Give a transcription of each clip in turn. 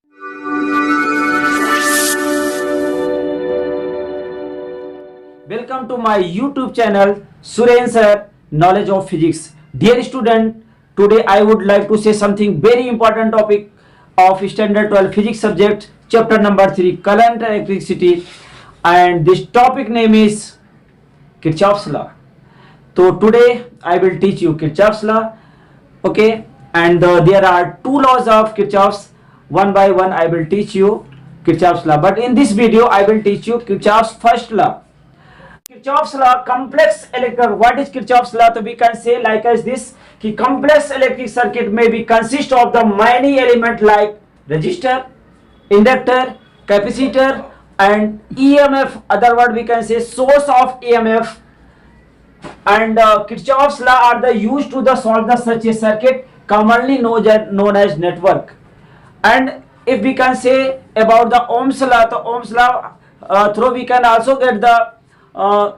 Welcome to my YouTube channel Suren Sir Knowledge of Physics. Dear student, today I would like to say something very important topic of standard 12 physics subject, chapter number 3, current and electricity, and this topic name is Kirchhoff's law. So today I will teach you Kirchhoff's law, okay, and there are two laws of Kirchhoff's. One by one I will teach you Kirchhoff's law, but in this video I will teach you Kirchhoff's first law. Kirchhoff's law, complex electric. What is Kirchhoff's law? So we can say like as this: कि complex electric circuit may be consist of the many element like resistor, inductor, capacitor, and EMF. Other word we can say source of EMF. And Kirchhoff's law are the used to the solve the such a circuit, commonly known as network. And if we can say about the Ohm's law, the Ohm's law through we can also get the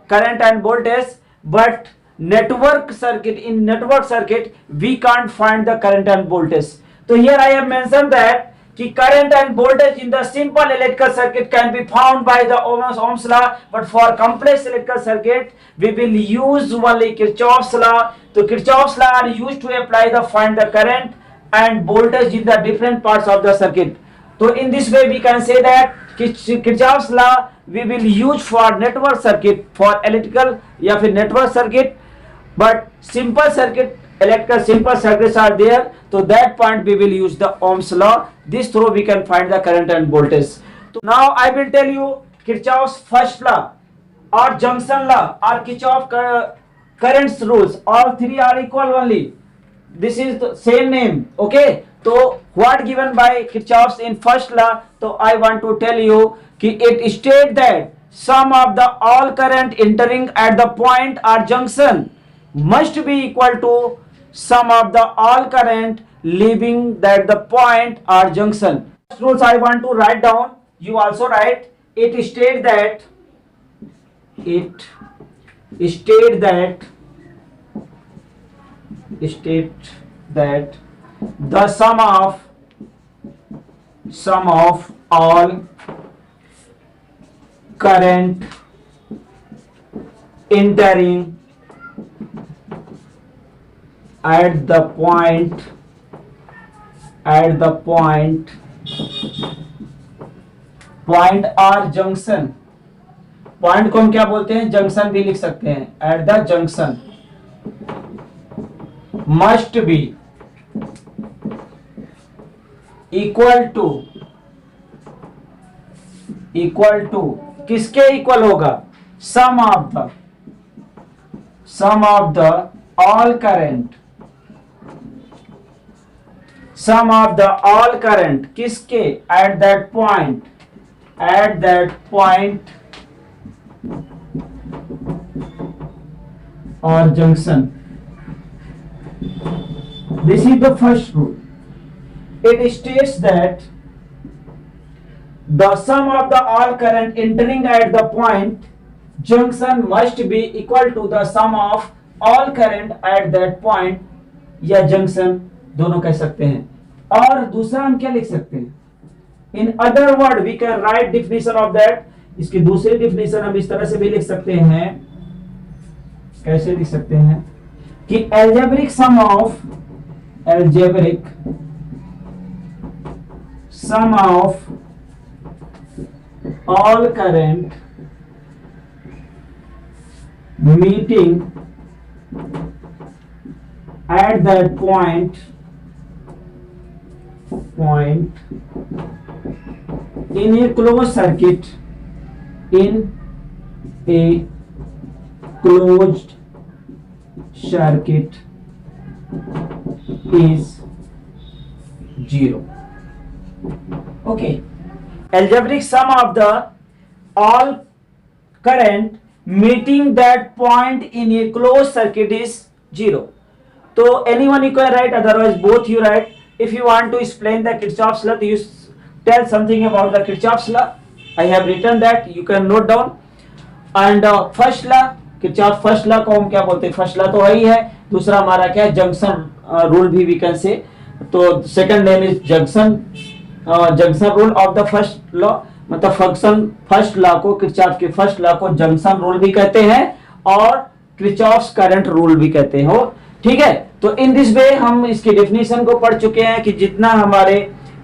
current and voltage, but in network circuit we can't find the current and voltage. So here I have mentioned that the current and voltage in the simple electrical circuit can be found by the Ohm's law, but for complex electrical circuit we will use only Kirchhoff's law. So Kirchhoff's law are used to apply the find the current and voltage in the different parts of the circuit. So in this way we can say that Kirchhoff's law we will use for network circuit, for electrical या फिर network circuit, but simple circuit, electrical simple circuits are there, so that point we will use the Ohm's law. This through we can find the current and voltage. So now I will tell you Kirchhoff's first law or junction law or Kirchhoff currents rules. All three are equal only. This is the same name, okay? So what given by Kirchhoff's in first law? So I want to tell you कि it state that sum of the all current entering at the point or junction must be equal to sum of the all current leaving that the point or junction. Rules I want to write down. You also write. It state that the sum of all current entering at the point or junction. Point को हम क्या बोलते हैं? Junction भी लिख सकते हैं. At the junction must be equal to किसके इक्वल होगा? Sum of the all current किसके? एट दैट पॉइंट और junction. This is the first rule. It states that the sum of the all current entering at the point junction must be equal to the sum of all current at that point या junction दोनों कह सकते हैं. और दूसरा हम क्या लिख सकते हैं? In other word we can write definition of that. इसकी दूसरी definition हम इस तरह से भी लिख सकते हैं. कैसे लिख सकते हैं कि algebraic sum of all current meeting at that point in a closed circuit is 0. Okay. Algebraic sum of the all current meeting that point in a closed circuit is 0. So anyone you can write, otherwise both you write. If you want to explain the Kirchhoff's law, you tell something about the Kirchhoff's law. I have written that, you can note down. And first law, Kirchhoff first law को हम क्या बोलते हैं? First law तो वही है. दूसरा हमारा क्या है? जंक्शन रूल भी वी कैन से. तो second name is junction junction rule of the first law, मतलब फंक्शन फर्स्ट लॉ को, किरचॉफ के फर्स्ट लॉ को जंक्शन रूल भी कहते हैं और किरचॉफ्स करंट रूल भी कहते हो। ठीक है, तो इन दिस वे हम इसकी डेफिनेशन को पढ़ चुके हैं कि जितना हमारे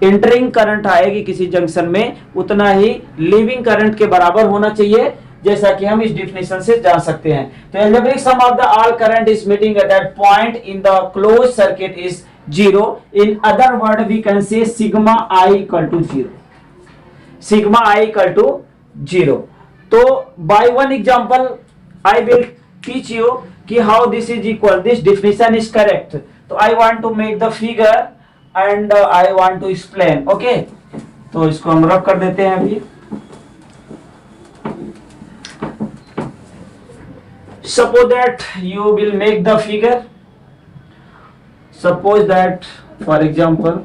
एंटरिंग करंट आएगी किसी जंक्शन में उतना ही लीविंग करंट के बराबर होना चाहिए, जैसा कि हम इस डेफिनेशन से जान सकते हैं। तो algebraic sum of the all current is meeting at that point in the close circuit is 0. In other word we can say sigma I equal to 0. Sigma I equal to 0. तो by one example I will teach you कि how this is equal, this definition is correct. तो I want to make the figure and I want to explain. Okay, तो इसको हम रब कर देते हैं अभी। Suppose that you will make the figure. Suppose that for example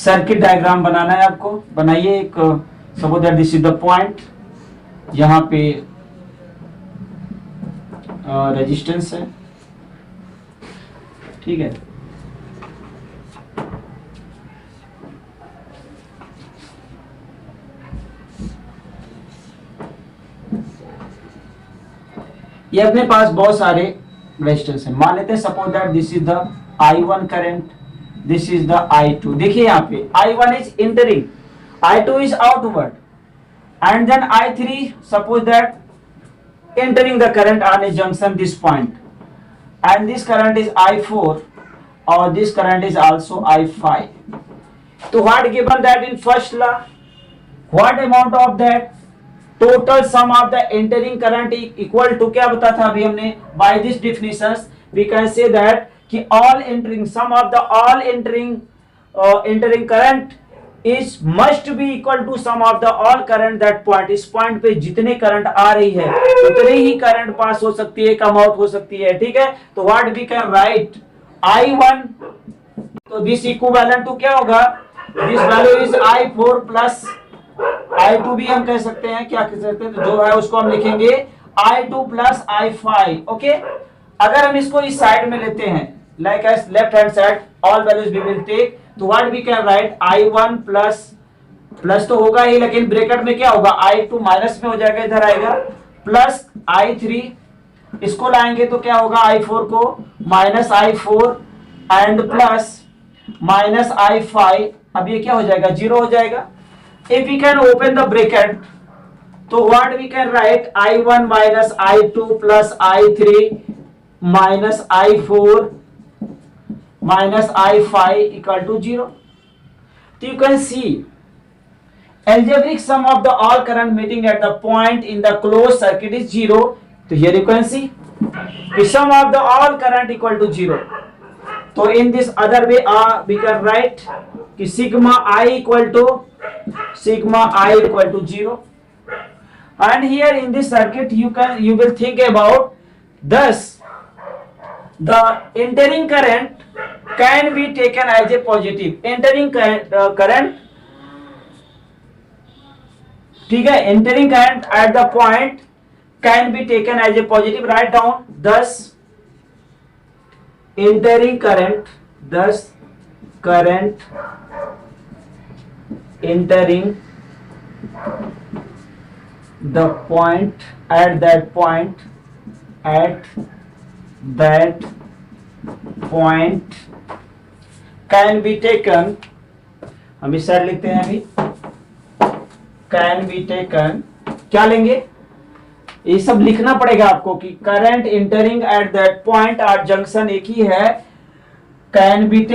circuit diagram बनाना है आपको, बनाइए एक। Suppose that this is the point, यहाँ पे रेजिस्टेंस है, ठीक है। ये अपने पास बहुत सारे रेजिस्टेंस है। मान लेते हैं suppose that this is the I1 current, this is the I2। देखिए यहाँ पे I1 is entering, I2 is outward and then I3 suppose that entering the current on a junction this point, and this current is I4 or this current is also I5. So what given that in first law, what amount of that total sum of the entering current equal to, क्या बता था अभी हमने, by this definitions we can say that कि all entering sum of the all entering current is must be equal to sum of the all current that point। इस point पे जितने current आ रही है उतने ही करंट पास हो सकती है, कम आउट हो सकती है, ठीक है। तो what we can write I1, तो दिस इक्विवेलेंट टू क्या होगा, this value is I4 plus I2 भी हम कह सकते हैं, क्या कह सकते हैं, तो जो है उसको हम लिखेंगे I2 प्लस I5। ओके, अगर हम इसको इस साइड में लेते हैं, like as left hand side all values we will take, तो what we can write I1 plus, plus तो होगा ही लेकिन ब्रैकेट में क्या होगा, I2 माइनस में हो जाएगा, इधर आएगा प्लस I3, इसको लाएंगे तो क्या होगा, I4 को minus I4 and plus minus I5, अब ये क्या हो जाएगा, जीरो हो जाएगा। If we can open the bracket, तो what we can write I1 minus I2 plus I3 minus I4 minus I5 equal to 0. So you can see algebraic sum of the all current meeting at the point in the closed circuit is 0. So here you can see the sum of the all current equal to 0. So in this other way we can write कि sigma I equal to 0, and here in this circuit you will think about, thus the entering current can be taken as a positive, entering current, ठीक है, entering current at the point can be taken as a positive, write down, thus entering current, thus current entering the point at that point can be taken, हम इस side लिखते हैं अभी, can be taken, क्या लेंगे, ये सब लिखना पड़ेगा आपको कि current entering at that point और जंक्शन एक ही है, can be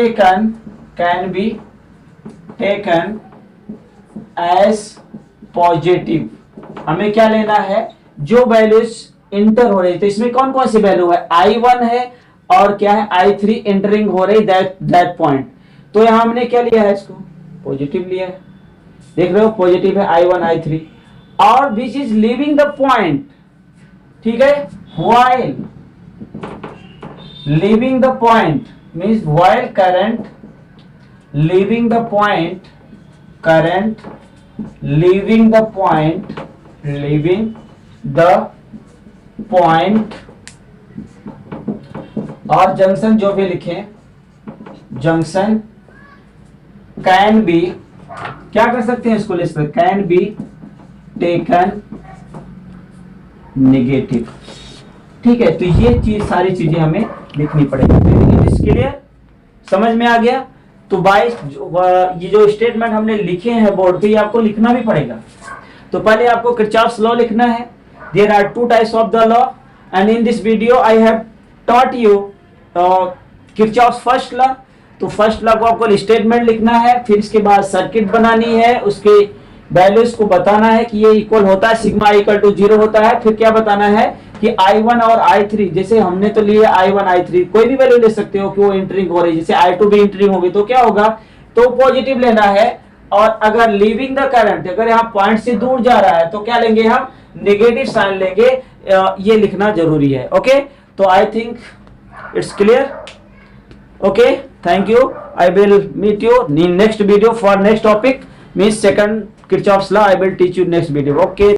taken as positive. हमें क्या लेना है, जो वैल्यूज इंटर हो रही, तो इसमें कौन कौन सी वैल्यू है, I1 है और क्या है I3 एंटरिंग हो रही दैट पॉइंट। तो यहां हमने क्या लिया है, इसको पॉजिटिव लिया है, देख रहे हो पॉजिटिव है I1 I3, और which is leaving the point, ठीक है, while leaving the point means while current leaving the point, current leaving the point, और जंक्शन जो भी लिखें जंक्शन कैन बी, क्या कर सकते हैं इसको ले सकते, कैन बी टेकन नेगेटिव। ठीक है, तो ये चीज सारी चीजें हमें लिखनी पड़ेगी। इसके लिए समझ में आ गया। तो बाय ये जो स्टेटमेंट हमने लिखे हैं बोर्ड पे, ये आपको लिखना भी पड़ेगा। तो पहले आपको किरचॉफ्स लॉ लिखना है। There are two types of the law and in this video I have taught you Kirchhoff's first law. तो फर्स्ट लॉ को आपको स्टेटमेंट लिखना है, फिर इसके बाद सर्किट बनानी है, उसके वैल्यूज को बताना है कि ये इक्वल होता है, सिग्मा इक्वल टू 0 होता है। फिर क्या बताना है कि I1 और I3, जैसे हमने तो लिए I1 I3, कोई भी वैल्यू ले सकते हो कि वो इंटरिंग हो रही है। जैसे I2 भी इंटरिंग होगी तो क्या होगा, तो पॉजिटिव लेना है। और अगर लीविंग द करंट, अगर यहाँ पॉइंट से दूर जा रहा है तो क्या लेंगे हम, नेगेटिव साइन लेंगे। ये लिखना जरूरी है। ओके, तो I think it's clear. Okay, thank you. I will meet you in next video for next topic, means second Kirchhoff's law I will teach you next video. Okay.